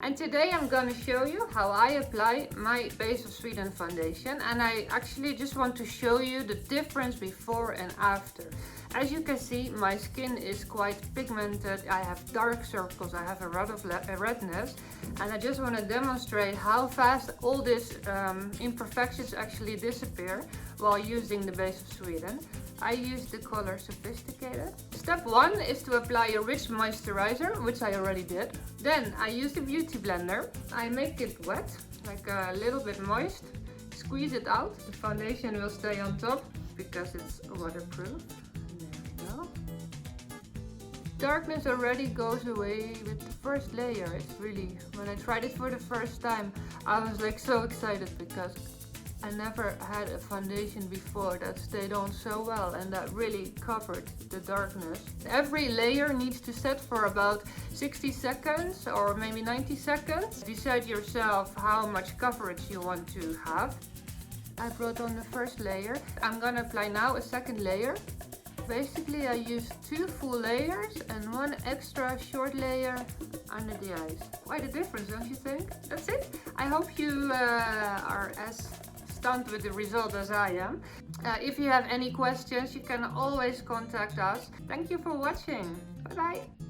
And today I'm gonna show you how I apply my Base of Sweden foundation, and I actually just want to show you the difference before and after. As you can see, my skin is quite pigmented, I have dark circles, I have a lot of redness, and I just want to demonstrate how fast all these imperfections actually disappear while using the Base of Sweden. I use the color Sophisticated. Step 1 is to apply a rich moisturizer, which I already did. Then I use the beauty blender. I make it wet, like a little bit moist. Squeeze it out. The foundation will stay on top because it's waterproof. There we go. Darkness already goes away with the first layer. It's really, when I tried it for the first time, I was like so excited because I never had a foundation before that stayed on so well and that really covered the darkness. Every layer needs to set for about 60 seconds or maybe 90 seconds. Decide yourself how much coverage you want to have. I brought on the first layer. I'm gonna apply now a second layer. Basically I use 2 full layers and 1 extra short layer under the eyes. Quite a difference, don't you think? That's it. I hope you are as stunned with the result as I am. If you have any questions, you can always contact us. Thank you for watching. Bye bye.